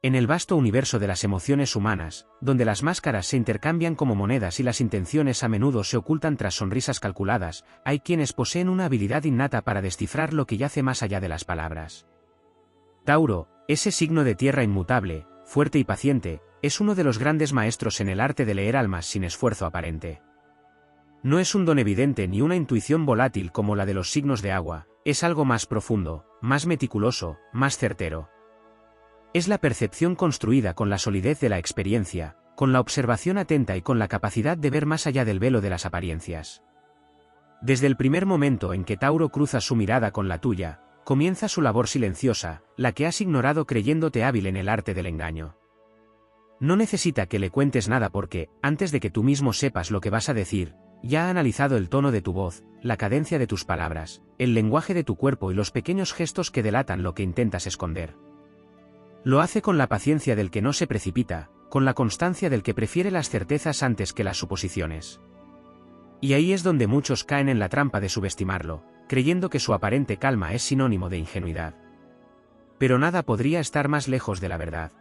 En el vasto universo de las emociones humanas, donde las máscaras se intercambian como monedas y las intenciones a menudo se ocultan tras sonrisas calculadas, hay quienes poseen una habilidad innata para descifrar lo que yace más allá de las palabras. Tauro, ese signo de tierra inmutable, fuerte y paciente, es uno de los grandes maestros en el arte de leer almas sin esfuerzo aparente. No es un don evidente ni una intuición volátil como la de los signos de agua, es algo más profundo, más meticuloso, más certero. Es la percepción construida con la solidez de la experiencia, con la observación atenta y con la capacidad de ver más allá del velo de las apariencias. Desde el primer momento en que Tauro cruza su mirada con la tuya, comienza su labor silenciosa, la que has ignorado creyéndote hábil en el arte del engaño. No necesita que le cuentes nada porque, antes de que tú mismo sepas lo que vas a decir, ya ha analizado el tono de tu voz, la cadencia de tus palabras, el lenguaje de tu cuerpo y los pequeños gestos que delatan lo que intentas esconder. Lo hace con la paciencia del que no se precipita, con la constancia del que prefiere las certezas antes que las suposiciones. Y ahí es donde muchos caen en la trampa de subestimarlo, creyendo que su aparente calma es sinónimo de ingenuidad. Pero nada podría estar más lejos de la verdad.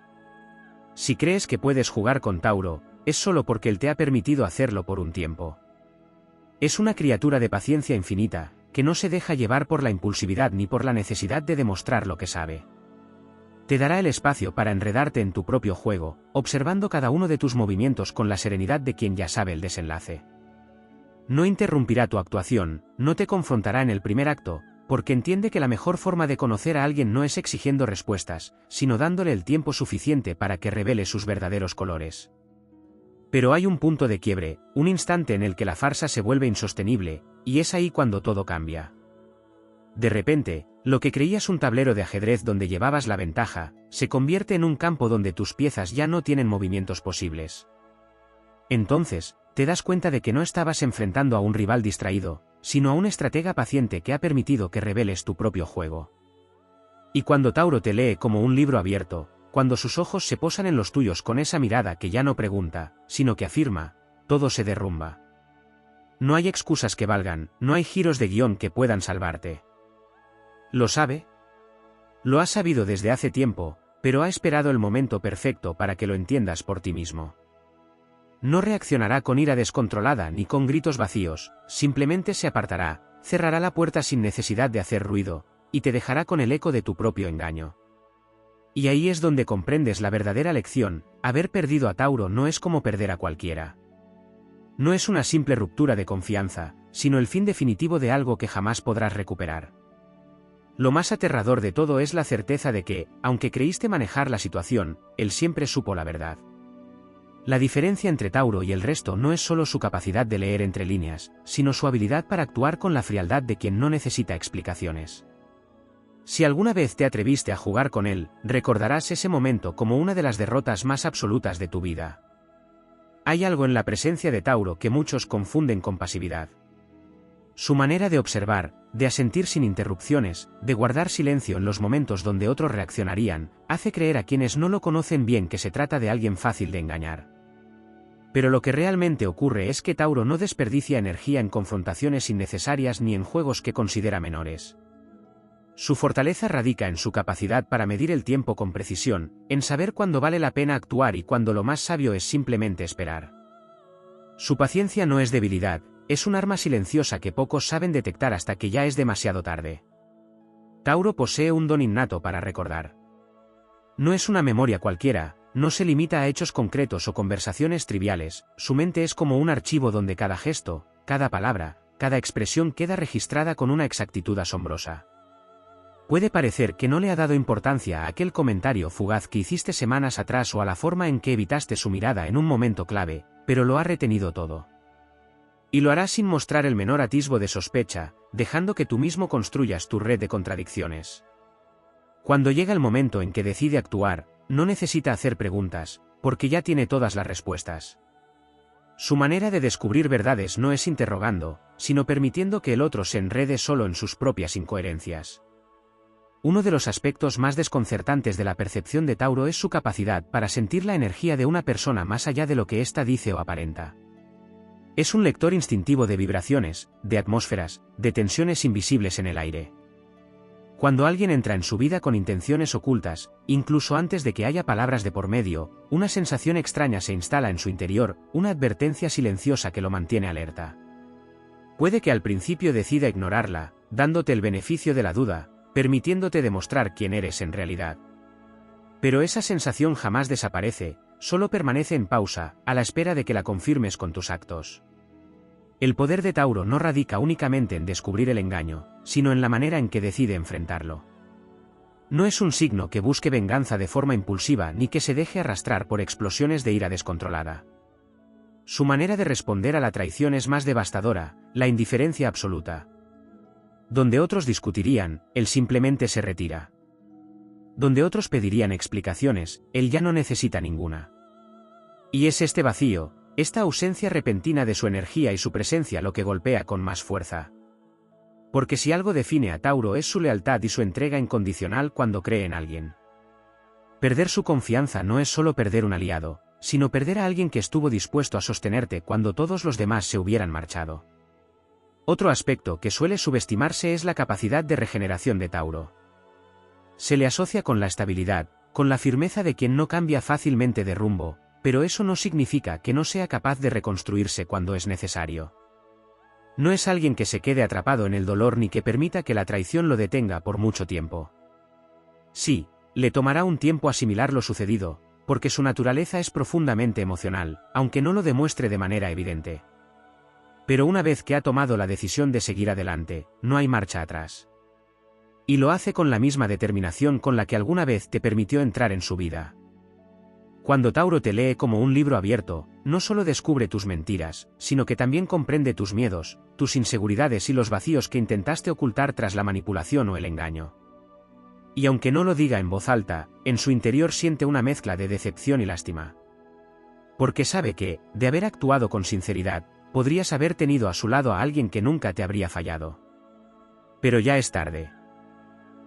Si crees que puedes jugar con Tauro, es solo porque él te ha permitido hacerlo por un tiempo. Es una criatura de paciencia infinita, que no se deja llevar por la impulsividad ni por la necesidad de demostrar lo que sabe. Te dará el espacio para enredarte en tu propio juego, observando cada uno de tus movimientos con la serenidad de quien ya sabe el desenlace. No interrumpirá tu actuación, no te confrontará en el primer acto, porque entiende que la mejor forma de conocer a alguien no es exigiendo respuestas, sino dándole el tiempo suficiente para que revele sus verdaderos colores. Pero hay un punto de quiebre, un instante en el que la farsa se vuelve insostenible, y es ahí cuando todo cambia. De repente, lo que creías un tablero de ajedrez donde llevabas la ventaja, se convierte en un campo donde tus piezas ya no tienen movimientos posibles. Entonces, te das cuenta de que no estabas enfrentando a un rival distraído, sino a un estratega paciente que ha permitido que reveles tu propio juego. Y cuando Tauro te lee como un libro abierto, cuando sus ojos se posan en los tuyos con esa mirada que ya no pregunta, sino que afirma, todo se derrumba. No hay excusas que valgan, no hay giros de guión que puedan salvarte. ¿Lo sabe? Lo has sabido desde hace tiempo, pero ha esperado el momento perfecto para que lo entiendas por ti mismo. No reaccionará con ira descontrolada ni con gritos vacíos, simplemente se apartará, cerrará la puerta sin necesidad de hacer ruido, y te dejará con el eco de tu propio engaño. Y ahí es donde comprendes la verdadera lección: haber perdido a Tauro no es como perder a cualquiera. No es una simple ruptura de confianza, sino el fin definitivo de algo que jamás podrás recuperar. Lo más aterrador de todo es la certeza de que, aunque creíste manejar la situación, él siempre supo la verdad. La diferencia entre Tauro y el resto no es solo su capacidad de leer entre líneas, sino su habilidad para actuar con la frialdad de quien no necesita explicaciones. Si alguna vez te atreviste a jugar con él, recordarás ese momento como una de las derrotas más absolutas de tu vida. Hay algo en la presencia de Tauro que muchos confunden con pasividad. Su manera de observar, de asentir sin interrupciones, de guardar silencio en los momentos donde otros reaccionarían, hace creer a quienes no lo conocen bien que se trata de alguien fácil de engañar. Pero lo que realmente ocurre es que Tauro no desperdicia energía en confrontaciones innecesarias ni en juegos que considera menores. Su fortaleza radica en su capacidad para medir el tiempo con precisión, en saber cuándo vale la pena actuar y cuándo lo más sabio es simplemente esperar. Su paciencia no es debilidad, es un arma silenciosa que pocos saben detectar hasta que ya es demasiado tarde. Tauro posee un don innato para recordar. No es una memoria cualquiera, no se limita a hechos concretos o conversaciones triviales, su mente es como un archivo donde cada gesto, cada palabra, cada expresión queda registrada con una exactitud asombrosa. Puede parecer que no le ha dado importancia a aquel comentario fugaz que hiciste semanas atrás o a la forma en que evitaste su mirada en un momento clave, pero lo ha retenido todo. Y lo hará sin mostrar el menor atisbo de sospecha, dejando que tú mismo construyas tu red de contradicciones. Cuando llega el momento en que decide actuar, no necesita hacer preguntas, porque ya tiene todas las respuestas. Su manera de descubrir verdades no es interrogando, sino permitiendo que el otro se enrede solo en sus propias incoherencias. Uno de los aspectos más desconcertantes de la percepción de Tauro es su capacidad para sentir la energía de una persona más allá de lo que ésta dice o aparenta. Es un lector instintivo de vibraciones, de atmósferas, de tensiones invisibles en el aire. Cuando alguien entra en su vida con intenciones ocultas, incluso antes de que haya palabras de por medio, una sensación extraña se instala en su interior, una advertencia silenciosa que lo mantiene alerta. Puede que al principio decida ignorarla, dándote el beneficio de la duda, permitiéndote demostrar quién eres en realidad. Pero esa sensación jamás desaparece, solo permanece en pausa, a la espera de que la confirmes con tus actos. El poder de Tauro no radica únicamente en descubrir el engaño, sino en la manera en que decide enfrentarlo. No es un signo que busque venganza de forma impulsiva ni que se deje arrastrar por explosiones de ira descontrolada. Su manera de responder a la traición es más devastadora, la indiferencia absoluta. Donde otros discutirían, él simplemente se retira. Donde otros pedirían explicaciones, él ya no necesita ninguna. Y es este vacío, esta ausencia repentina de su energía y su presencia lo que golpea con más fuerza. Porque si algo define a Tauro es su lealtad y su entrega incondicional cuando cree en alguien. Perder su confianza no es solo perder un aliado, sino perder a alguien que estuvo dispuesto a sostenerte cuando todos los demás se hubieran marchado. Otro aspecto que suele subestimarse es la capacidad de regeneración de Tauro. Se le asocia con la estabilidad, con la firmeza de quien no cambia fácilmente de rumbo, pero eso no significa que no sea capaz de reconstruirse cuando es necesario. No es alguien que se quede atrapado en el dolor ni que permita que la traición lo detenga por mucho tiempo. Sí, le tomará un tiempo asimilar lo sucedido, porque su naturaleza es profundamente emocional, aunque no lo demuestre de manera evidente. Pero una vez que ha tomado la decisión de seguir adelante, no hay marcha atrás. Y lo hace con la misma determinación con la que alguna vez te permitió entrar en su vida. Cuando Tauro te lee como un libro abierto, no solo descubre tus mentiras, sino que también comprende tus miedos, tus inseguridades y los vacíos que intentaste ocultar tras la manipulación o el engaño. Y aunque no lo diga en voz alta, en su interior siente una mezcla de decepción y lástima. Porque sabe que, de haber actuado con sinceridad, podrías haber tenido a su lado a alguien que nunca te habría fallado. Pero ya es tarde.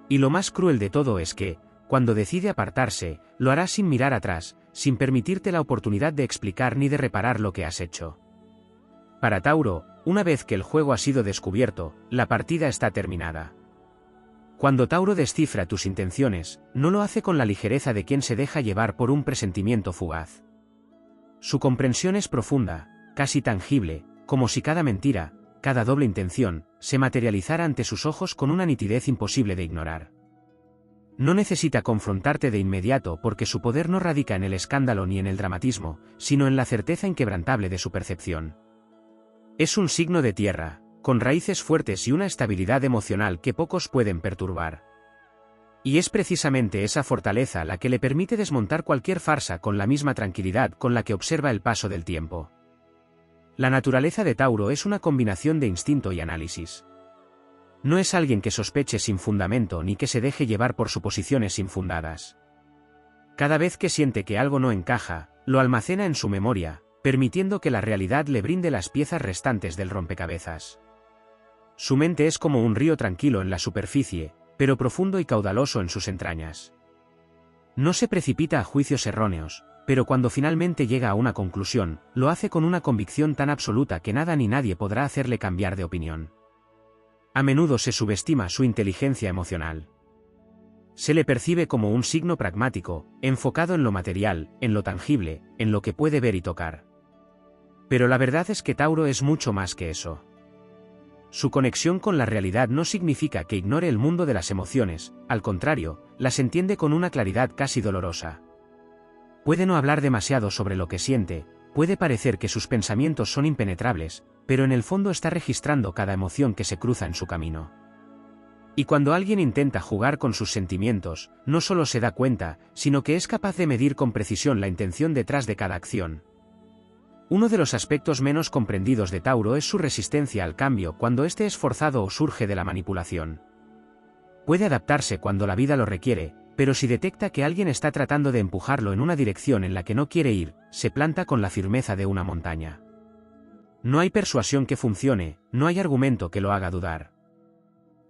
Y lo más cruel de todo es que, cuando decide apartarse, lo hará sin mirar atrás, sin permitirte la oportunidad de explicar ni de reparar lo que has hecho. Para Tauro, una vez que el juego ha sido descubierto, la partida está terminada. Cuando Tauro descifra tus intenciones, no lo hace con la ligereza de quien se deja llevar por un presentimiento fugaz. Su comprensión es profunda, casi tangible, como si cada mentira, cada doble intención, se materializara ante sus ojos con una nitidez imposible de ignorar. No necesita confrontarte de inmediato porque su poder no radica en el escándalo ni en el dramatismo, sino en la certeza inquebrantable de su percepción. Es un signo de tierra, con raíces fuertes y una estabilidad emocional que pocos pueden perturbar. Y es precisamente esa fortaleza la que le permite desmontar cualquier farsa con la misma tranquilidad con la que observa el paso del tiempo. La naturaleza de Tauro es una combinación de instinto y análisis. No es alguien que sospeche sin fundamento ni que se deje llevar por suposiciones infundadas. Cada vez que siente que algo no encaja, lo almacena en su memoria, permitiendo que la realidad le brinde las piezas restantes del rompecabezas. Su mente es como un río tranquilo en la superficie, pero profundo y caudaloso en sus entrañas. No se precipita a juicios erróneos, pero cuando finalmente llega a una conclusión, lo hace con una convicción tan absoluta que nada ni nadie podrá hacerle cambiar de opinión. A menudo se subestima su inteligencia emocional. Se le percibe como un signo pragmático, enfocado en lo material, en lo tangible, en lo que puede ver y tocar. Pero la verdad es que Tauro es mucho más que eso. Su conexión con la realidad no significa que ignore el mundo de las emociones, al contrario, las entiende con una claridad casi dolorosa. Puede no hablar demasiado sobre lo que siente, puede parecer que sus pensamientos son impenetrables, pero en el fondo está registrando cada emoción que se cruza en su camino. Y cuando alguien intenta jugar con sus sentimientos, no solo se da cuenta, sino que es capaz de medir con precisión la intención detrás de cada acción. Uno de los aspectos menos comprendidos de Tauro es su resistencia al cambio cuando éste es forzado o surge de la manipulación. Puede adaptarse cuando la vida lo requiere, pero si detecta que alguien está tratando de empujarlo en una dirección en la que no quiere ir, se planta con la firmeza de una montaña. No hay persuasión que funcione, no hay argumento que lo haga dudar.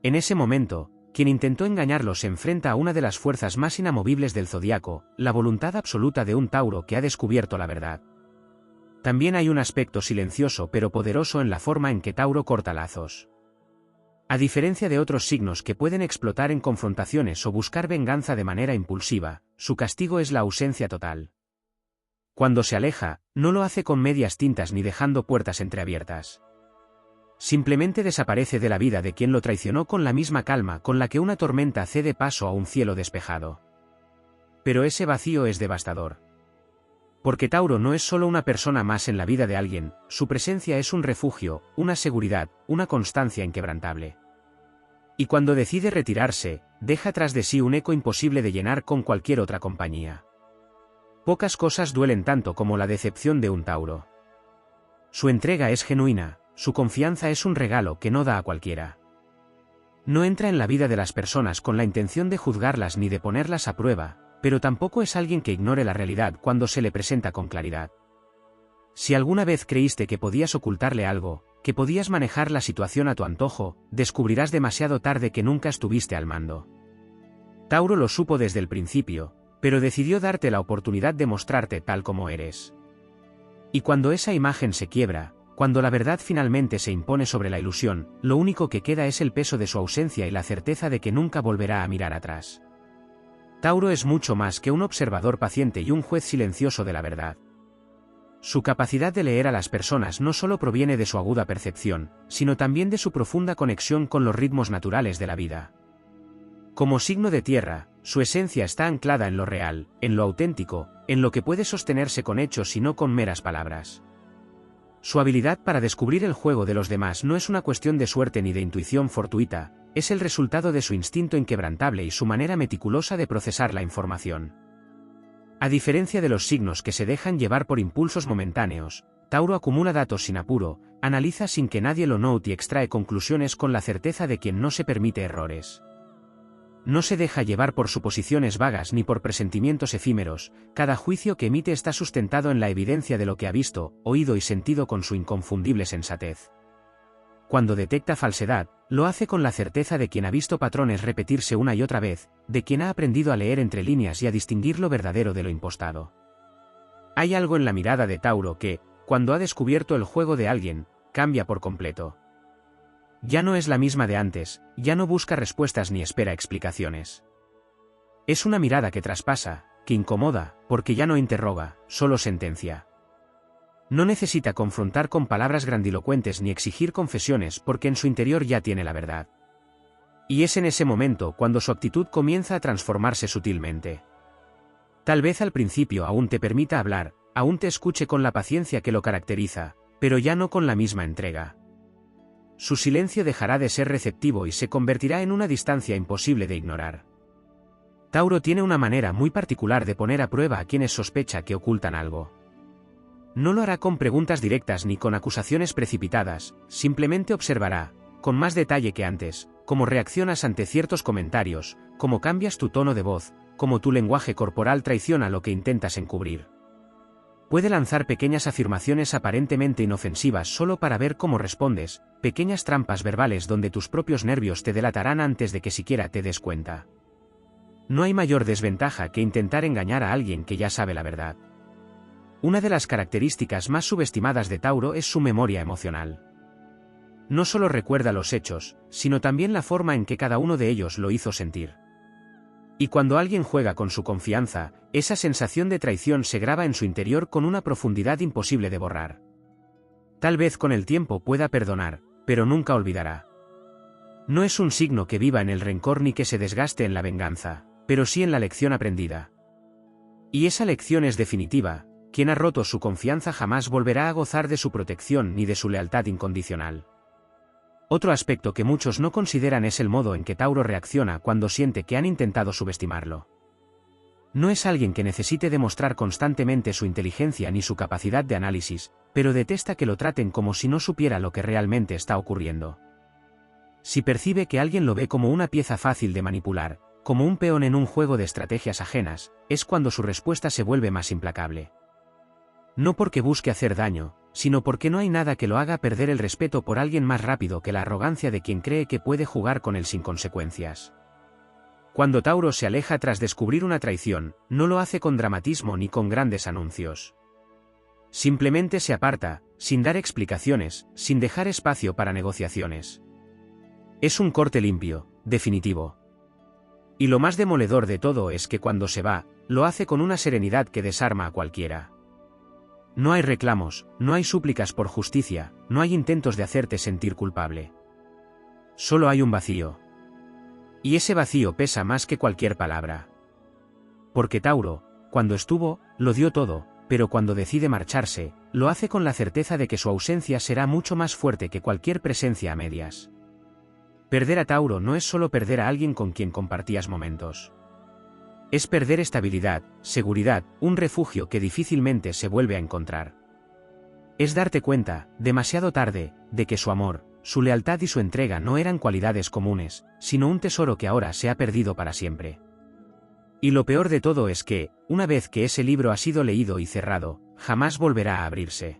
En ese momento, quien intentó engañarlo se enfrenta a una de las fuerzas más inamovibles del zodiaco, la voluntad absoluta de un Tauro que ha descubierto la verdad. También hay un aspecto silencioso pero poderoso en la forma en que Tauro corta lazos. A diferencia de otros signos que pueden explotar en confrontaciones o buscar venganza de manera impulsiva, su castigo es la ausencia total. Cuando se aleja, no lo hace con medias tintas ni dejando puertas entreabiertas. Simplemente desaparece de la vida de quien lo traicionó con la misma calma con la que una tormenta cede paso a un cielo despejado. Pero ese vacío es devastador. Porque Tauro no es solo una persona más en la vida de alguien, su presencia es un refugio, una seguridad, una constancia inquebrantable. Y cuando decide retirarse, deja tras de sí un eco imposible de llenar con cualquier otra compañía. Pocas cosas duelen tanto como la decepción de un Tauro. Su entrega es genuina, su confianza es un regalo que no da a cualquiera. No entra en la vida de las personas con la intención de juzgarlas ni de ponerlas a prueba, pero tampoco es alguien que ignore la realidad cuando se le presenta con claridad. Si alguna vez creíste que podías ocultarle algo, que podías manejar la situación a tu antojo, descubrirás demasiado tarde que nunca estuviste al mando. Tauro lo supo desde el principio, pero decidió darte la oportunidad de mostrarte tal como eres. Y cuando esa imagen se quiebra, cuando la verdad finalmente se impone sobre la ilusión, lo único que queda es el peso de su ausencia y la certeza de que nunca volverá a mirar atrás. Tauro es mucho más que un observador paciente y un juez silencioso de la verdad. Su capacidad de leer a las personas no solo proviene de su aguda percepción, sino también de su profunda conexión con los ritmos naturales de la vida. Como signo de tierra, su esencia está anclada en lo real, en lo auténtico, en lo que puede sostenerse con hechos y no con meras palabras. Su habilidad para descubrir el juego de los demás no es una cuestión de suerte ni de intuición fortuita, es el resultado de su instinto inquebrantable y su manera meticulosa de procesar la información. A diferencia de los signos que se dejan llevar por impulsos momentáneos, Tauro acumula datos sin apuro, analiza sin que nadie lo note y extrae conclusiones con la certeza de quien no se permite errores. No se deja llevar por suposiciones vagas ni por presentimientos efímeros, cada juicio que emite está sustentado en la evidencia de lo que ha visto, oído y sentido con su inconfundible sensatez. Cuando detecta falsedad, lo hace con la certeza de quien ha visto patrones repetirse una y otra vez, de quien ha aprendido a leer entre líneas y a distinguir lo verdadero de lo impostado. Hay algo en la mirada de Tauro que, cuando ha descubierto el juego de alguien, cambia por completo. Ya no es la misma de antes, ya no busca respuestas ni espera explicaciones. Es una mirada que traspasa, que incomoda, porque ya no interroga, solo sentencia. No necesita confrontar con palabras grandilocuentes ni exigir confesiones porque en su interior ya tiene la verdad. Y es en ese momento cuando su actitud comienza a transformarse sutilmente. Tal vez al principio aún te permita hablar, aún te escuche con la paciencia que lo caracteriza, pero ya no con la misma entrega. Su silencio dejará de ser receptivo y se convertirá en una distancia imposible de ignorar. Tauro tiene una manera muy particular de poner a prueba a quienes sospecha que ocultan algo. No lo hará con preguntas directas ni con acusaciones precipitadas, simplemente observará, con más detalle que antes, cómo reaccionas ante ciertos comentarios, cómo cambias tu tono de voz, cómo tu lenguaje corporal traiciona lo que intentas encubrir. Puede lanzar pequeñas afirmaciones aparentemente inofensivas solo para ver cómo respondes, pequeñas trampas verbales donde tus propios nervios te delatarán antes de que siquiera te des cuenta. No hay mayor desventaja que intentar engañar a alguien que ya sabe la verdad. Una de las características más subestimadas de Tauro es su memoria emocional. No solo recuerda los hechos, sino también la forma en que cada uno de ellos lo hizo sentir. Y cuando alguien juega con su confianza, esa sensación de traición se graba en su interior con una profundidad imposible de borrar. Tal vez con el tiempo pueda perdonar, pero nunca olvidará. No es un signo que viva en el rencor ni que se desgaste en la venganza, pero sí en la lección aprendida. Y esa lección es definitiva: quien ha roto su confianza jamás volverá a gozar de su protección ni de su lealtad incondicional. Otro aspecto que muchos no consideran es el modo en que Tauro reacciona cuando siente que han intentado subestimarlo. No es alguien que necesite demostrar constantemente su inteligencia ni su capacidad de análisis, pero detesta que lo traten como si no supiera lo que realmente está ocurriendo. Si percibe que alguien lo ve como una pieza fácil de manipular, como un peón en un juego de estrategias ajenas, es cuando su respuesta se vuelve más implacable. No porque busque hacer daño, sino porque no hay nada que lo haga perder el respeto por alguien más rápido que la arrogancia de quien cree que puede jugar con él sin consecuencias. Cuando Tauro se aleja tras descubrir una traición, no lo hace con dramatismo ni con grandes anuncios. Simplemente se aparta, sin dar explicaciones, sin dejar espacio para negociaciones. Es un corte limpio, definitivo. Y lo más demoledor de todo es que cuando se va, lo hace con una serenidad que desarma a cualquiera. No hay reclamos, no hay súplicas por justicia, no hay intentos de hacerte sentir culpable. Solo hay un vacío. Y ese vacío pesa más que cualquier palabra. Porque Tauro, cuando estuvo, lo dio todo, pero cuando decide marcharse, lo hace con la certeza de que su ausencia será mucho más fuerte que cualquier presencia a medias. Perder a Tauro no es solo perder a alguien con quien compartías momentos. Es perder estabilidad, seguridad, un refugio que difícilmente se vuelve a encontrar. Es darte cuenta, demasiado tarde, de que su amor, su lealtad y su entrega no eran cualidades comunes, sino un tesoro que ahora se ha perdido para siempre. Y lo peor de todo es que, una vez que ese libro ha sido leído y cerrado, jamás volverá a abrirse.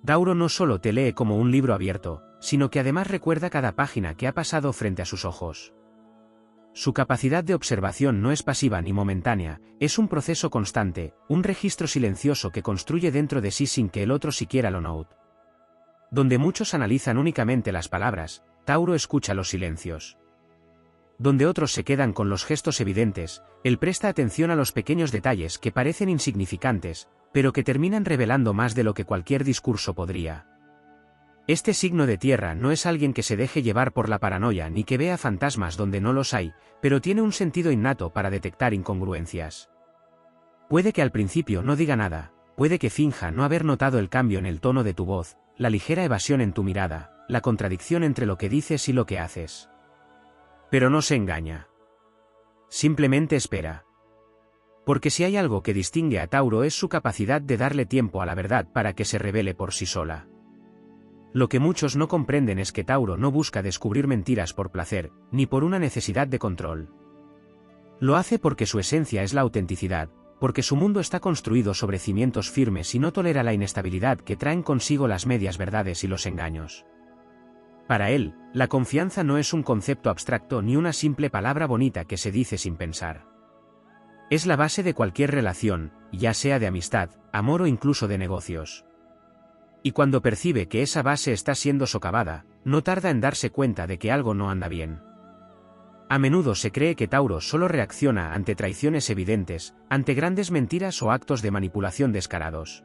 Tauro no solo te lee como un libro abierto, sino que además recuerda cada página que ha pasado frente a sus ojos. Su capacidad de observación no es pasiva ni momentánea, es un proceso constante, un registro silencioso que construye dentro de sí sin que el otro siquiera lo note. Donde muchos analizan únicamente las palabras, Tauro escucha los silencios. Donde otros se quedan con los gestos evidentes, él presta atención a los pequeños detalles que parecen insignificantes, pero que terminan revelando más de lo que cualquier discurso podría. Este signo de tierra no es alguien que se deje llevar por la paranoia ni que vea fantasmas donde no los hay, pero tiene un sentido innato para detectar incongruencias. Puede que al principio no diga nada, puede que finja no haber notado el cambio en el tono de tu voz, la ligera evasión en tu mirada, la contradicción entre lo que dices y lo que haces. Pero no se engaña. Simplemente espera. Porque si hay algo que distingue a Tauro es su capacidad de darle tiempo a la verdad para que se revele por sí sola. Lo que muchos no comprenden es que Tauro no busca descubrir mentiras por placer, ni por una necesidad de control. Lo hace porque su esencia es la autenticidad, porque su mundo está construido sobre cimientos firmes y no tolera la inestabilidad que traen consigo las medias verdades y los engaños. Para él, la confianza no es un concepto abstracto ni una simple palabra bonita que se dice sin pensar. Es la base de cualquier relación, ya sea de amistad, amor o incluso de negocios. Y cuando percibe que esa base está siendo socavada, no tarda en darse cuenta de que algo no anda bien. A menudo se cree que Tauro solo reacciona ante traiciones evidentes, ante grandes mentiras o actos de manipulación descarados.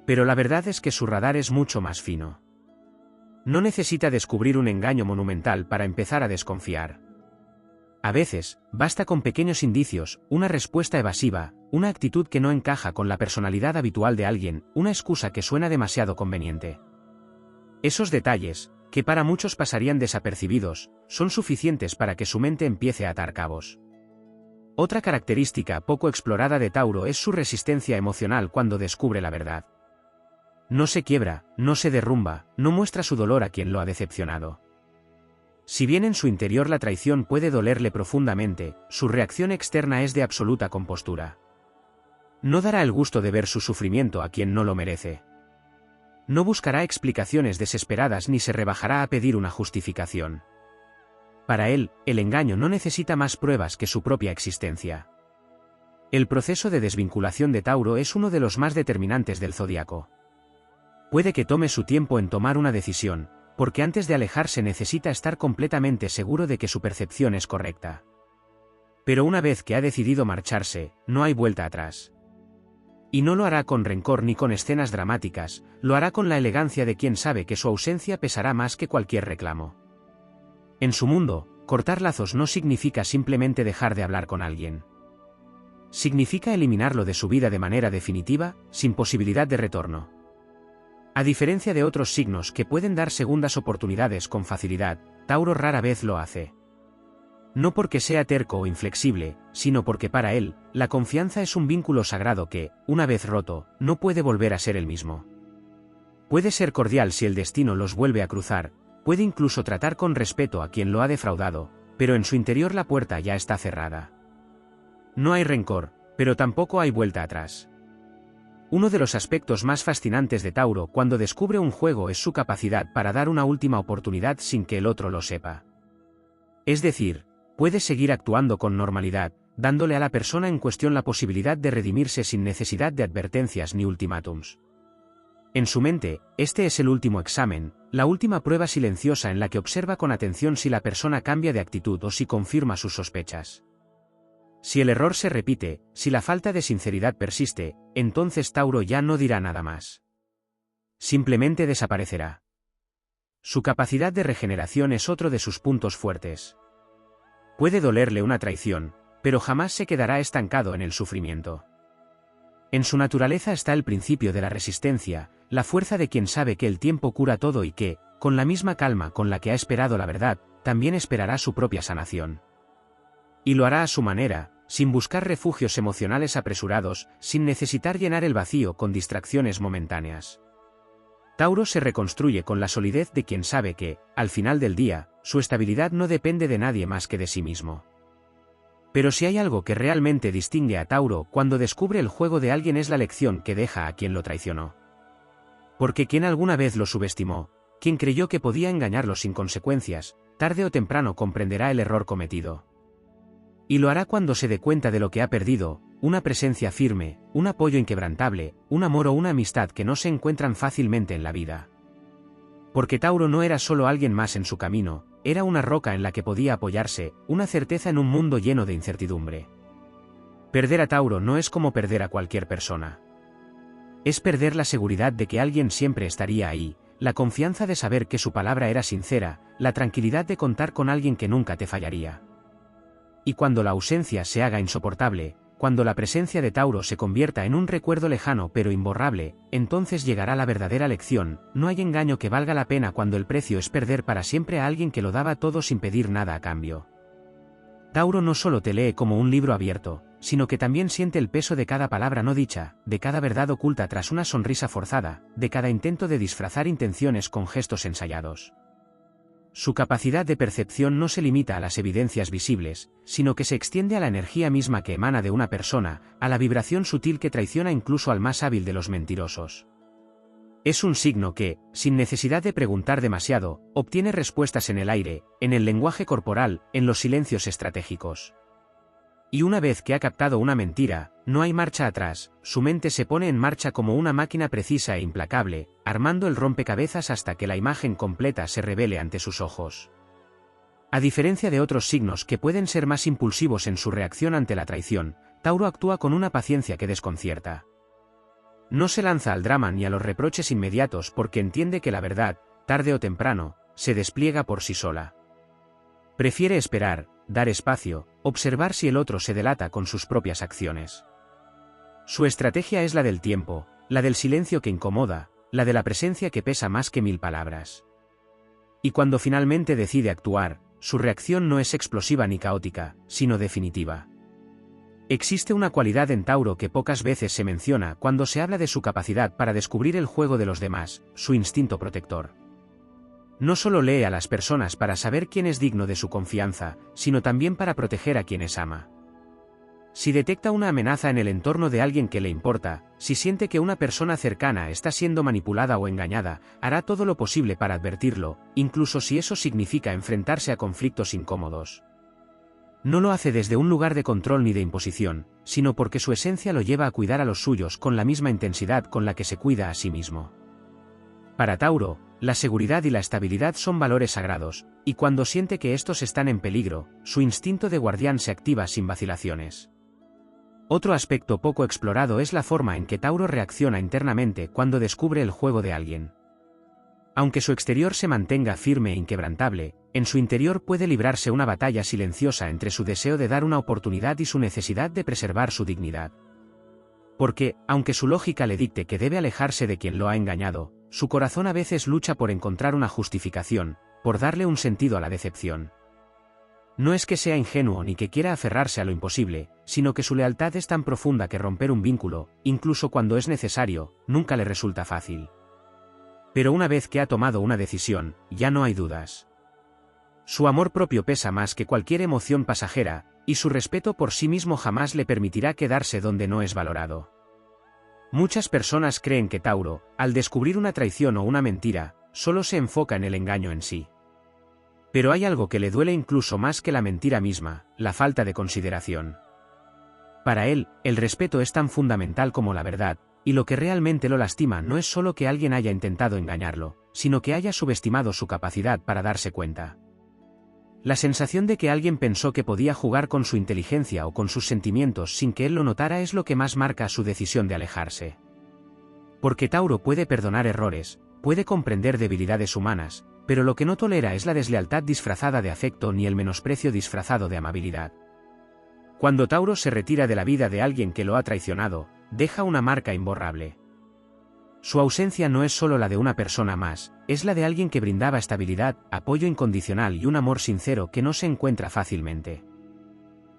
Pero la verdad es que su radar es mucho más fino. No necesita descubrir un engaño monumental para empezar a desconfiar. A veces, basta con pequeños indicios, una respuesta evasiva, una actitud que no encaja con la personalidad habitual de alguien, una excusa que suena demasiado conveniente. Esos detalles, que para muchos pasarían desapercibidos, son suficientes para que su mente empiece a atar cabos. Otra característica poco explorada de Tauro es su resistencia emocional cuando descubre la verdad. No se quiebra, no se derrumba, no muestra su dolor a quien lo ha decepcionado. Si bien en su interior la traición puede dolerle profundamente, su reacción externa es de absoluta compostura. No dará el gusto de ver su sufrimiento a quien no lo merece. No buscará explicaciones desesperadas ni se rebajará a pedir una justificación. Para él, el engaño no necesita más pruebas que su propia existencia. El proceso de desvinculación de Tauro es uno de los más determinantes del zodiaco. Puede que tome su tiempo en tomar una decisión, porque antes de alejarse necesita estar completamente seguro de que su percepción es correcta. Pero una vez que ha decidido marcharse, no hay vuelta atrás. Y no lo hará con rencor ni con escenas dramáticas, lo hará con la elegancia de quien sabe que su ausencia pesará más que cualquier reclamo. En su mundo, cortar lazos no significa simplemente dejar de hablar con alguien. Significa eliminarlo de su vida de manera definitiva, sin posibilidad de retorno. A diferencia de otros signos que pueden dar segundas oportunidades con facilidad, Tauro rara vez lo hace. No porque sea terco o inflexible, sino porque para él, la confianza es un vínculo sagrado que, una vez roto, no puede volver a ser el mismo. Puede ser cordial si el destino los vuelve a cruzar, puede incluso tratar con respeto a quien lo ha defraudado, pero en su interior la puerta ya está cerrada. No hay rencor, pero tampoco hay vuelta atrás. Uno de los aspectos más fascinantes de Tauro cuando descubre un juego es su capacidad para dar una última oportunidad sin que el otro lo sepa. Es decir, puede seguir actuando con normalidad, dándole a la persona en cuestión la posibilidad de redimirse sin necesidad de advertencias ni ultimátums. En su mente, este es el último examen, la última prueba silenciosa en la que observa con atención si la persona cambia de actitud o si confirma sus sospechas. Si el error se repite, si la falta de sinceridad persiste, entonces Tauro ya no dirá nada más. Simplemente desaparecerá. Su capacidad de regeneración es otro de sus puntos fuertes. Puede dolerle una traición, pero jamás se quedará estancado en el sufrimiento. En su naturaleza está el principio de la resistencia, la fuerza de quien sabe que el tiempo cura todo y que, con la misma calma con la que ha esperado la verdad, también esperará su propia sanación. Y lo hará a su manera, sin buscar refugios emocionales apresurados, sin necesitar llenar el vacío con distracciones momentáneas. Tauro se reconstruye con la solidez de quien sabe que, al final del día, su estabilidad no depende de nadie más que de sí mismo. Pero si hay algo que realmente distingue a Tauro cuando descubre el juego de alguien es la lección que deja a quien lo traicionó. Porque quien alguna vez lo subestimó, quien creyó que podía engañarlo sin consecuencias, tarde o temprano comprenderá el error cometido. Y lo hará cuando se dé cuenta de lo que ha perdido, una presencia firme, un apoyo inquebrantable, un amor o una amistad que no se encuentran fácilmente en la vida. Porque Tauro no era solo alguien más en su camino, era una roca en la que podía apoyarse, una certeza en un mundo lleno de incertidumbre. Perder a Tauro no es como perder a cualquier persona. Es perder la seguridad de que alguien siempre estaría ahí, la confianza de saber que su palabra era sincera, la tranquilidad de contar con alguien que nunca te fallaría. Y cuando la ausencia se haga insoportable, cuando la presencia de Tauro se convierta en un recuerdo lejano pero imborrable, entonces llegará la verdadera lección. No hay engaño que valga la pena cuando el precio es perder para siempre a alguien que lo daba todo sin pedir nada a cambio. Tauro no solo te lee como un libro abierto, sino que también siente el peso de cada palabra no dicha, de cada verdad oculta tras una sonrisa forzada, de cada intento de disfrazar intenciones con gestos ensayados. Su capacidad de percepción no se limita a las evidencias visibles, sino que se extiende a la energía misma que emana de una persona, a la vibración sutil que traiciona incluso al más hábil de los mentirosos. Es un signo que, sin necesidad de preguntar demasiado, obtiene respuestas en el aire, en el lenguaje corporal, en los silencios estratégicos. Y una vez que ha captado una mentira, no hay marcha atrás, su mente se pone en marcha como una máquina precisa e implacable, armando el rompecabezas hasta que la imagen completa se revele ante sus ojos. A diferencia de otros signos que pueden ser más impulsivos en su reacción ante la traición, Tauro actúa con una paciencia que desconcierta. No se lanza al drama ni a los reproches inmediatos porque entiende que la verdad, tarde o temprano, se despliega por sí sola. Prefiere esperar, dar espacio, observar si el otro se delata con sus propias acciones. Su estrategia es la del tiempo, la del silencio que incomoda, la de la presencia que pesa más que 1000 palabras. Y cuando finalmente decide actuar, su reacción no es explosiva ni caótica, sino definitiva. Existe una cualidad en Tauro que pocas veces se menciona cuando se habla de su capacidad para descubrir el juego de los demás, su instinto protector. No solo lee a las personas para saber quién es digno de su confianza, sino también para proteger a quienes ama. Si detecta una amenaza en el entorno de alguien que le importa, si siente que una persona cercana está siendo manipulada o engañada, hará todo lo posible para advertirlo, incluso si eso significa enfrentarse a conflictos incómodos. No lo hace desde un lugar de control ni de imposición, sino porque su esencia lo lleva a cuidar a los suyos con la misma intensidad con la que se cuida a sí mismo. Para Tauro, la seguridad y la estabilidad son valores sagrados, y cuando siente que estos están en peligro, su instinto de guardián se activa sin vacilaciones. Otro aspecto poco explorado es la forma en que Tauro reacciona internamente cuando descubre el juego de alguien. Aunque su exterior se mantenga firme e inquebrantable, en su interior puede librarse una batalla silenciosa entre su deseo de dar una oportunidad y su necesidad de preservar su dignidad. Porque, aunque su lógica le dicte que debe alejarse de quien lo ha engañado, su corazón a veces lucha por encontrar una justificación, por darle un sentido a la decepción. No es que sea ingenuo ni que quiera aferrarse a lo imposible, sino que su lealtad es tan profunda que romper un vínculo, incluso cuando es necesario, nunca le resulta fácil. Pero una vez que ha tomado una decisión, ya no hay dudas. Su amor propio pesa más que cualquier emoción pasajera, y su respeto por sí mismo jamás le permitirá quedarse donde no es valorado. Muchas personas creen que Tauro, al descubrir una traición o una mentira, solo se enfoca en el engaño en sí. Pero hay algo que le duele incluso más que la mentira misma, la falta de consideración. Para él, el respeto es tan fundamental como la verdad, y lo que realmente lo lastima no es solo que alguien haya intentado engañarlo, sino que haya subestimado su capacidad para darse cuenta. La sensación de que alguien pensó que podía jugar con su inteligencia o con sus sentimientos sin que él lo notara es lo que más marca su decisión de alejarse. Porque Tauro puede perdonar errores, puede comprender debilidades humanas, pero lo que no tolera es la deslealtad disfrazada de afecto ni el menosprecio disfrazado de amabilidad. Cuando Tauro se retira de la vida de alguien que lo ha traicionado, deja una marca imborrable. Su ausencia no es solo la de una persona más, es la de alguien que brindaba estabilidad, apoyo incondicional y un amor sincero que no se encuentra fácilmente.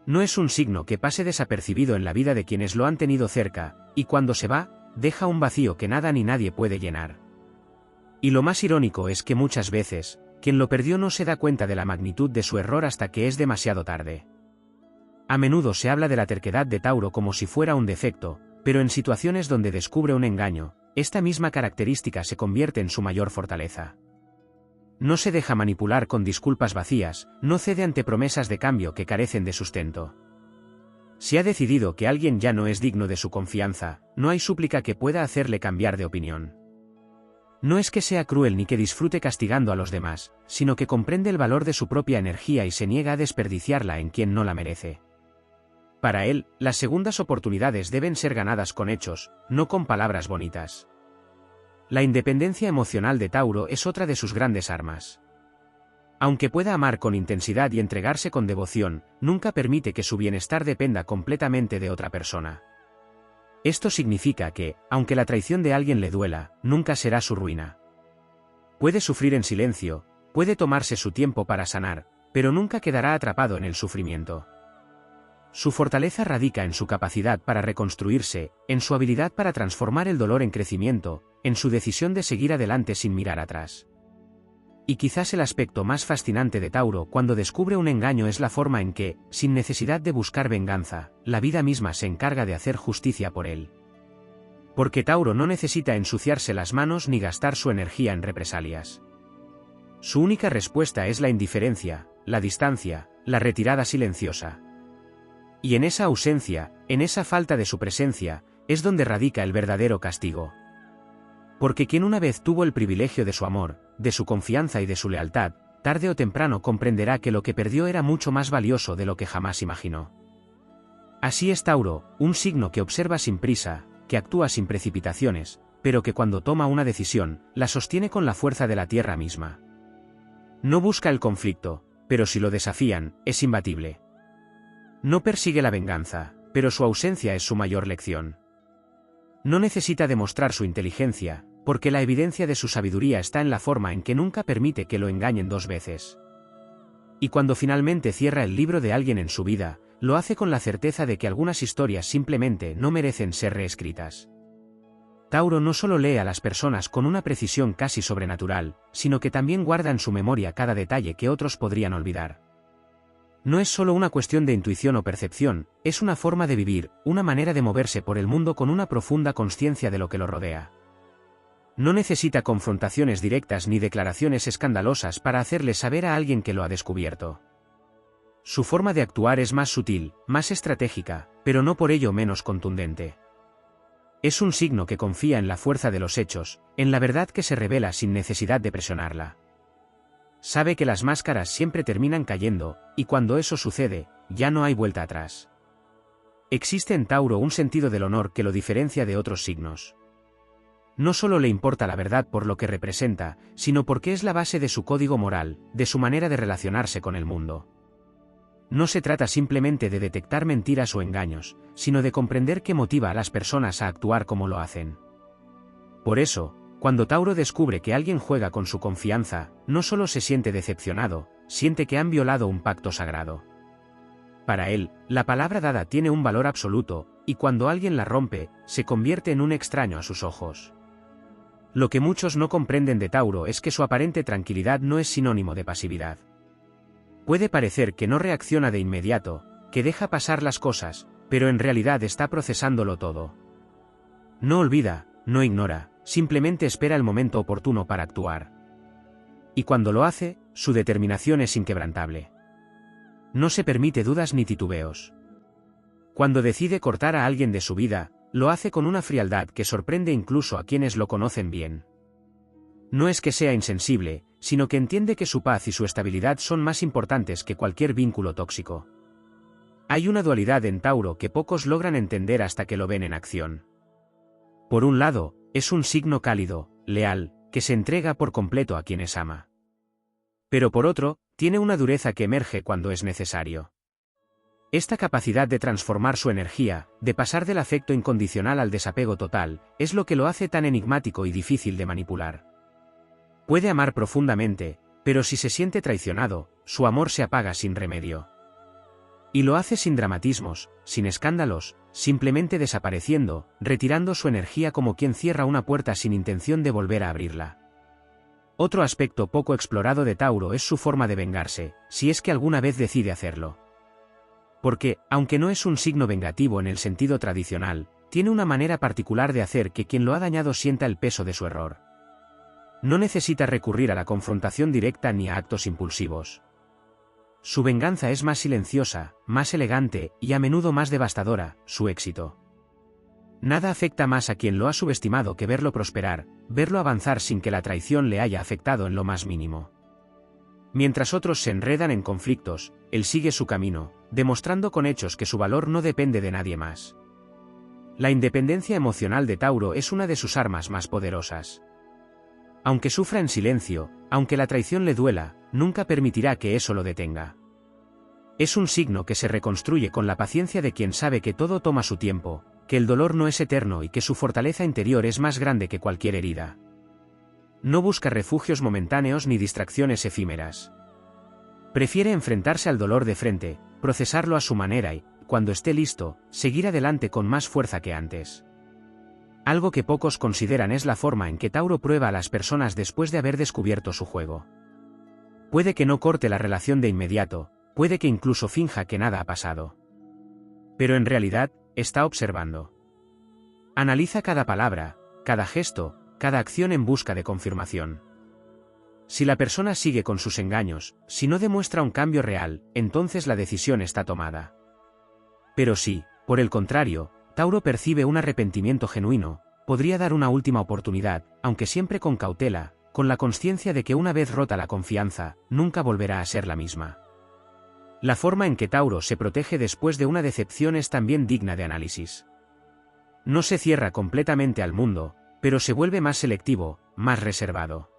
No es un signo que pase desapercibido en la vida de quienes lo han tenido cerca, y cuando se va, deja un vacío que nada ni nadie puede llenar. Y lo más irónico es que muchas veces, quien lo perdió no se da cuenta de la magnitud de su error hasta que es demasiado tarde. A menudo se habla de la terquedad de Tauro como si fuera un defecto, pero en situaciones donde descubre un engaño, esta misma característica se convierte en su mayor fortaleza. No se deja manipular con disculpas vacías, no cede ante promesas de cambio que carecen de sustento. Si ha decidido que alguien ya no es digno de su confianza, no hay súplica que pueda hacerle cambiar de opinión. No es que sea cruel ni que disfrute castigando a los demás, sino que comprende el valor de su propia energía y se niega a desperdiciarla en quien no la merece. Para él, las segundas oportunidades deben ser ganadas con hechos, no con palabras bonitas. La independencia emocional de Tauro es otra de sus grandes armas. Aunque pueda amar con intensidad y entregarse con devoción, nunca permite que su bienestar dependa completamente de otra persona. Esto significa que, aunque la traición de alguien le duela, nunca será su ruina. Puede sufrir en silencio, puede tomarse su tiempo para sanar, pero nunca quedará atrapado en el sufrimiento. Su fortaleza radica en su capacidad para reconstruirse, en su habilidad para transformar el dolor en crecimiento, en su decisión de seguir adelante sin mirar atrás. Y quizás el aspecto más fascinante de Tauro cuando descubre un engaño es la forma en que, sin necesidad de buscar venganza, la vida misma se encarga de hacer justicia por él. Porque Tauro no necesita ensuciarse las manos ni gastar su energía en represalias. Su única respuesta es la indiferencia, la distancia, la retirada silenciosa. Y en esa ausencia, en esa falta de su presencia, es donde radica el verdadero castigo. Porque quien una vez tuvo el privilegio de su amor, de su confianza y de su lealtad, tarde o temprano comprenderá que lo que perdió era mucho más valioso de lo que jamás imaginó. Así es Tauro, un signo que observa sin prisa, que actúa sin precipitaciones, pero que cuando toma una decisión, la sostiene con la fuerza de la tierra misma. No busca el conflicto, pero si lo desafían, es imbatible. No persigue la venganza, pero su ausencia es su mayor lección. No necesita demostrar su inteligencia, porque la evidencia de su sabiduría está en la forma en que nunca permite que lo engañen dos veces. Y cuando finalmente cierra el libro de alguien en su vida, lo hace con la certeza de que algunas historias simplemente no merecen ser reescritas. Tauro no solo lee a las personas con una precisión casi sobrenatural, sino que también guarda en su memoria cada detalle que otros podrían olvidar. No es solo una cuestión de intuición o percepción, es una forma de vivir, una manera de moverse por el mundo con una profunda consciencia de lo que lo rodea. No necesita confrontaciones directas ni declaraciones escandalosas para hacerle saber a alguien que lo ha descubierto. Su forma de actuar es más sutil, más estratégica, pero no por ello menos contundente. Es un signo que confía en la fuerza de los hechos, en la verdad que se revela sin necesidad de presionarla. Sabe que las máscaras siempre terminan cayendo, y cuando eso sucede, ya no hay vuelta atrás. Existe en Tauro un sentido del honor que lo diferencia de otros signos. No solo le importa la verdad por lo que representa, sino porque es la base de su código moral, de su manera de relacionarse con el mundo. No se trata simplemente de detectar mentiras o engaños, sino de comprender qué motiva a las personas a actuar como lo hacen. Por eso, cuando Tauro descubre que alguien juega con su confianza, no solo se siente decepcionado, siente que han violado un pacto sagrado. Para él, la palabra dada tiene un valor absoluto, y cuando alguien la rompe, se convierte en un extraño a sus ojos. Lo que muchos no comprenden de Tauro es que su aparente tranquilidad no es sinónimo de pasividad. Puede parecer que no reacciona de inmediato, que deja pasar las cosas, pero en realidad está procesándolo todo. No olvida, no ignora, simplemente espera el momento oportuno para actuar. Y cuando lo hace, su determinación es inquebrantable. No se permite dudas ni titubeos. Cuando decide cortar a alguien de su vida, lo hace con una frialdad que sorprende incluso a quienes lo conocen bien. No es que sea insensible, sino que entiende que su paz y su estabilidad son más importantes que cualquier vínculo tóxico. Hay una dualidad en Tauro que pocos logran entender hasta que lo ven en acción. Por un lado, es un signo cálido, leal, que se entrega por completo a quienes ama. Pero por otro, tiene una dureza que emerge cuando es necesario. Esta capacidad de transformar su energía, de pasar del afecto incondicional al desapego total, es lo que lo hace tan enigmático y difícil de manipular. Puede amar profundamente, pero si se siente traicionado, su amor se apaga sin remedio. Y lo hace sin dramatismos, sin escándalos, simplemente desapareciendo, retirando su energía como quien cierra una puerta sin intención de volver a abrirla. Otro aspecto poco explorado de Tauro es su forma de vengarse, si es que alguna vez decide hacerlo. Porque, aunque no es un signo vengativo en el sentido tradicional, tiene una manera particular de hacer que quien lo ha dañado sienta el peso de su error. No necesita recurrir a la confrontación directa ni a actos impulsivos. Su venganza es más silenciosa, más elegante y a menudo más devastadora, su éxito. Nada afecta más a quien lo ha subestimado que verlo prosperar, verlo avanzar sin que la traición le haya afectado en lo más mínimo. Mientras otros se enredan en conflictos, él sigue su camino, demostrando con hechos que su valor no depende de nadie más. La independencia emocional de Tauro es una de sus armas más poderosas. Aunque sufra en silencio, aunque la traición le duela, nunca permitirá que eso lo detenga. Es un signo que se reconstruye con la paciencia de quien sabe que todo toma su tiempo, que el dolor no es eterno y que su fortaleza interior es más grande que cualquier herida. No busca refugios momentáneos ni distracciones efímeras. Prefiere enfrentarse al dolor de frente, procesarlo a su manera y, cuando esté listo, seguir adelante con más fuerza que antes. Algo que pocos consideran es la forma en que Tauro prueba a las personas después de haber descubierto su juego. Puede que no corte la relación de inmediato, puede que incluso finja que nada ha pasado. Pero en realidad, está observando. Analiza cada palabra, cada gesto, cada acción en busca de confirmación. Si la persona sigue con sus engaños, si no demuestra un cambio real, entonces la decisión está tomada. Pero si, por el contrario, Tauro percibe un arrepentimiento genuino, podría dar una última oportunidad, aunque siempre con cautela, con la consciencia de que una vez rota la confianza, nunca volverá a ser la misma. La forma en que Tauro se protege después de una decepción es también digna de análisis. No se cierra completamente al mundo, pero se vuelve más selectivo, más reservado.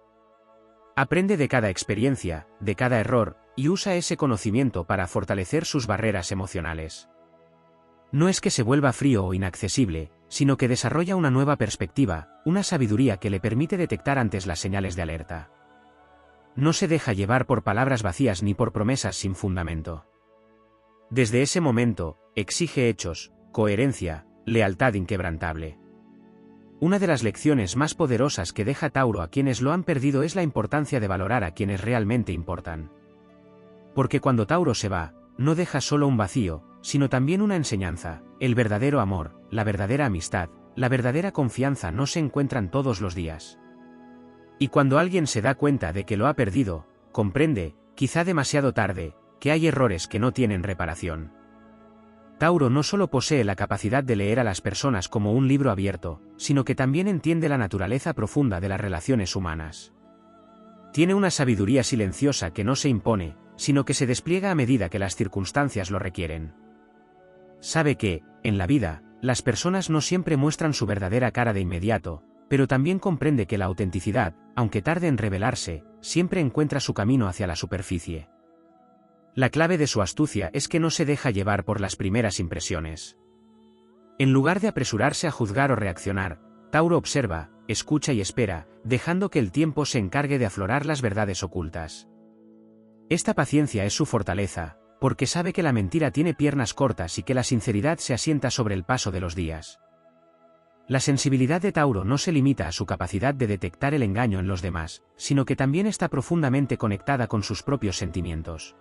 Aprende de cada experiencia, de cada error, y usa ese conocimiento para fortalecer sus barreras emocionales. No es que se vuelva frío o inaccesible, sino que desarrolla una nueva perspectiva, una sabiduría que le permite detectar antes las señales de alerta. No se deja llevar por palabras vacías ni por promesas sin fundamento. Desde ese momento, exige hechos, coherencia, lealtad inquebrantable. Una de las lecciones más poderosas que deja Tauro a quienes lo han perdido es la importancia de valorar a quienes realmente importan. Porque cuando Tauro se va, no deja solo un vacío, sino también una enseñanza. El verdadero amor, la verdadera amistad, la verdadera confianza no se encuentran todos los días. Y cuando alguien se da cuenta de que lo ha perdido, comprende, quizá demasiado tarde, que hay errores que no tienen reparación. Tauro no solo posee la capacidad de leer a las personas como un libro abierto, sino que también entiende la naturaleza profunda de las relaciones humanas. Tiene una sabiduría silenciosa que no se impone, sino que se despliega a medida que las circunstancias lo requieren. Sabe que, en la vida, las personas no siempre muestran su verdadera cara de inmediato, pero también comprende que la autenticidad, aunque tarde en revelarse, siempre encuentra su camino hacia la superficie. La clave de su astucia es que no se deja llevar por las primeras impresiones. En lugar de apresurarse a juzgar o reaccionar, Tauro observa, escucha y espera, dejando que el tiempo se encargue de aflorar las verdades ocultas. Esta paciencia es su fortaleza, porque sabe que la mentira tiene piernas cortas y que la sinceridad se asienta sobre el paso de los días. La sensibilidad de Tauro no se limita a su capacidad de detectar el engaño en los demás, sino que también está profundamente conectada con sus propios sentimientos.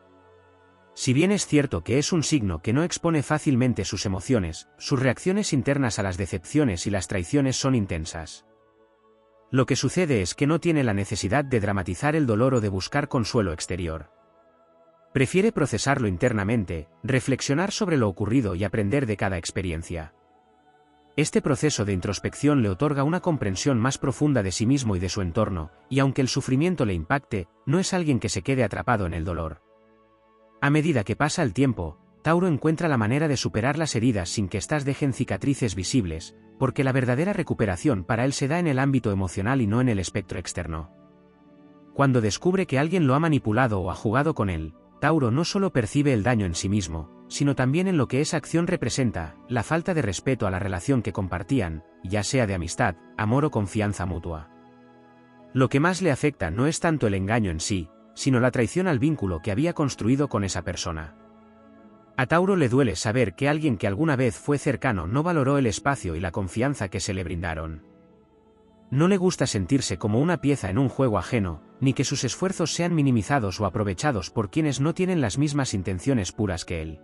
Si bien es cierto que es un signo que no expone fácilmente sus emociones, sus reacciones internas a las decepciones y las traiciones son intensas. Lo que sucede es que no tiene la necesidad de dramatizar el dolor o de buscar consuelo exterior. Prefiere procesarlo internamente, reflexionar sobre lo ocurrido y aprender de cada experiencia. Este proceso de introspección le otorga una comprensión más profunda de sí mismo y de su entorno, y aunque el sufrimiento le impacte, no es alguien que se quede atrapado en el dolor. A medida que pasa el tiempo, Tauro encuentra la manera de superar las heridas sin que éstas dejen cicatrices visibles, porque la verdadera recuperación para él se da en el ámbito emocional y no en el espectro externo. Cuando descubre que alguien lo ha manipulado o ha jugado con él, Tauro no solo percibe el daño en sí mismo, sino también en lo que esa acción representa, la falta de respeto a la relación que compartían, ya sea de amistad, amor o confianza mutua. Lo que más le afecta no es tanto el engaño en sí, sino la traición al vínculo que había construido con esa persona. A Tauro le duele saber que alguien que alguna vez fue cercano no valoró el espacio y la confianza que se le brindaron. No le gusta sentirse como una pieza en un juego ajeno, ni que sus esfuerzos sean minimizados o aprovechados por quienes no tienen las mismas intenciones puras que él.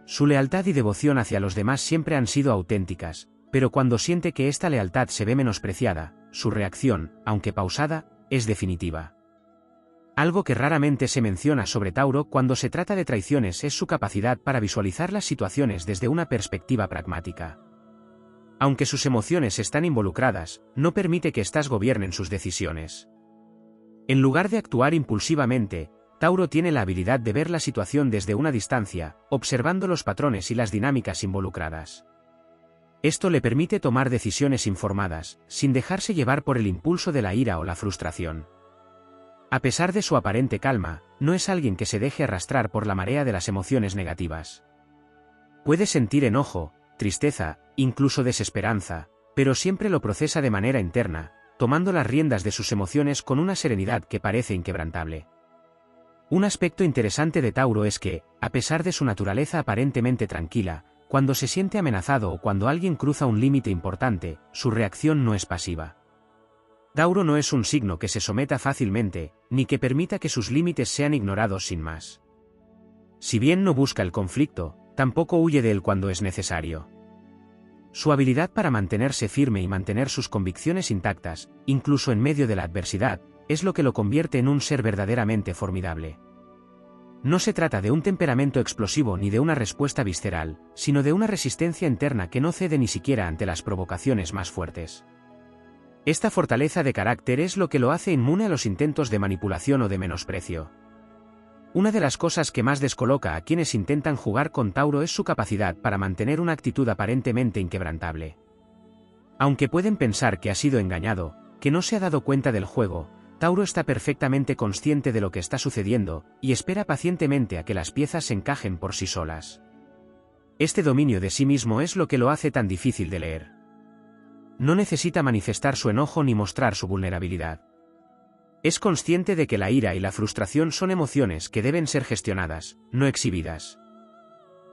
Su lealtad y devoción hacia los demás siempre han sido auténticas, pero cuando siente que esta lealtad se ve menospreciada, su reacción, aunque pausada, es definitiva. Algo que raramente se menciona sobre Tauro cuando se trata de traiciones es su capacidad para visualizar las situaciones desde una perspectiva pragmática. Aunque sus emociones están involucradas, no permite que éstas gobiernen sus decisiones. En lugar de actuar impulsivamente, Tauro tiene la habilidad de ver la situación desde una distancia, observando los patrones y las dinámicas involucradas. Esto le permite tomar decisiones informadas, sin dejarse llevar por el impulso de la ira o la frustración. A pesar de su aparente calma, no es alguien que se deje arrastrar por la marea de las emociones negativas. Puede sentir enojo, tristeza, incluso desesperanza, pero siempre lo procesa de manera interna, tomando las riendas de sus emociones con una serenidad que parece inquebrantable. Un aspecto interesante de Tauro es que, a pesar de su naturaleza aparentemente tranquila, cuando se siente amenazado o cuando alguien cruza un límite importante, su reacción no es pasiva. Tauro no es un signo que se someta fácilmente, ni que permita que sus límites sean ignorados sin más. Si bien no busca el conflicto, tampoco huye de él cuando es necesario. Su habilidad para mantenerse firme y mantener sus convicciones intactas, incluso en medio de la adversidad, es lo que lo convierte en un ser verdaderamente formidable. No se trata de un temperamento explosivo ni de una respuesta visceral, sino de una resistencia interna que no cede ni siquiera ante las provocaciones más fuertes. Esta fortaleza de carácter es lo que lo hace inmune a los intentos de manipulación o de menosprecio. Una de las cosas que más descoloca a quienes intentan jugar con Tauro es su capacidad para mantener una actitud aparentemente inquebrantable. Aunque pueden pensar que ha sido engañado, que no se ha dado cuenta del juego, Tauro está perfectamente consciente de lo que está sucediendo, y espera pacientemente a que las piezas se encajen por sí solas. Este dominio de sí mismo es lo que lo hace tan difícil de leer. No necesita manifestar su enojo ni mostrar su vulnerabilidad. Es consciente de que la ira y la frustración son emociones que deben ser gestionadas, no exhibidas.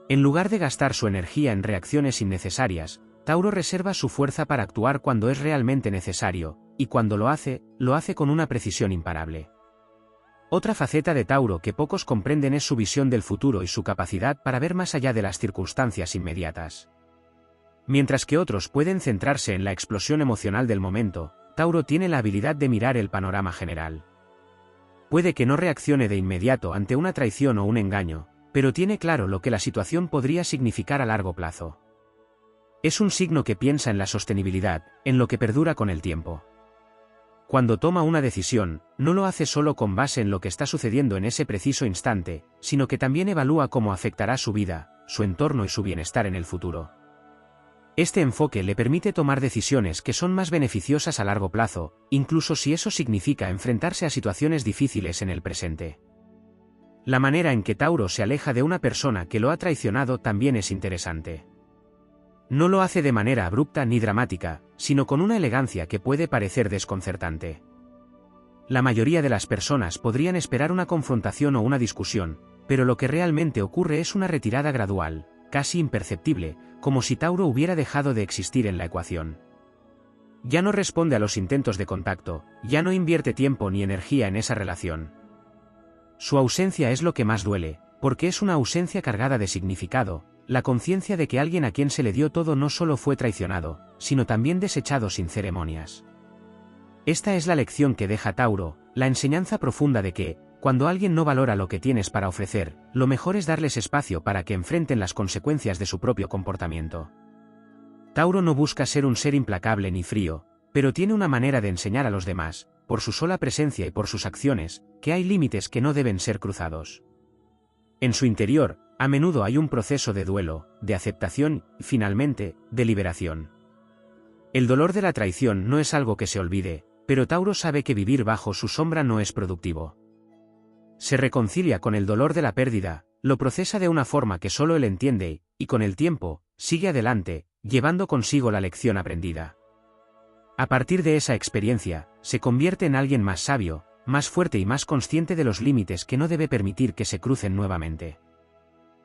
En lugar de gastar su energía en reacciones innecesarias, Tauro reserva su fuerza para actuar cuando es realmente necesario, y cuando lo hace con una precisión imparable. Otra faceta de Tauro que pocos comprenden es su visión del futuro y su capacidad para ver más allá de las circunstancias inmediatas. Mientras que otros pueden centrarse en la explosión emocional del momento, Tauro tiene la habilidad de mirar el panorama general. Puede que no reaccione de inmediato ante una traición o un engaño, pero tiene claro lo que la situación podría significar a largo plazo. Es un signo que piensa en la sostenibilidad, en lo que perdura con el tiempo. Cuando toma una decisión, no lo hace solo con base en lo que está sucediendo en ese preciso instante, sino que también evalúa cómo afectará su vida, su entorno y su bienestar en el futuro. Este enfoque le permite tomar decisiones que son más beneficiosas a largo plazo, incluso si eso significa enfrentarse a situaciones difíciles en el presente. La manera en que Tauro se aleja de una persona que lo ha traicionado también es interesante. No lo hace de manera abrupta ni dramática, sino con una elegancia que puede parecer desconcertante. La mayoría de las personas podrían esperar una confrontación o una discusión, pero lo que realmente ocurre es una retirada gradual, casi imperceptible, como si Tauro hubiera dejado de existir en la ecuación. Ya no responde a los intentos de contacto, ya no invierte tiempo ni energía en esa relación. Su ausencia es lo que más duele, porque es una ausencia cargada de significado, la conciencia de que alguien a quien se le dio todo no solo fue traicionado, sino también desechado sin ceremonias. Esta es la lección que deja Tauro, la enseñanza profunda de que, cuando alguien no valora lo que tienes para ofrecer, lo mejor es darles espacio para que enfrenten las consecuencias de su propio comportamiento. Tauro no busca ser un ser implacable ni frío, pero tiene una manera de enseñar a los demás, por su sola presencia y por sus acciones, que hay límites que no deben ser cruzados. En su interior, a menudo hay un proceso de duelo, de aceptación y, finalmente, de liberación. El dolor de la traición no es algo que se olvide, pero Tauro sabe que vivir bajo su sombra no es productivo. Se reconcilia con el dolor de la pérdida, lo procesa de una forma que solo él entiende, y con el tiempo, sigue adelante, llevando consigo la lección aprendida. A partir de esa experiencia, se convierte en alguien más sabio, más fuerte y más consciente de los límites que no debe permitir que se crucen nuevamente.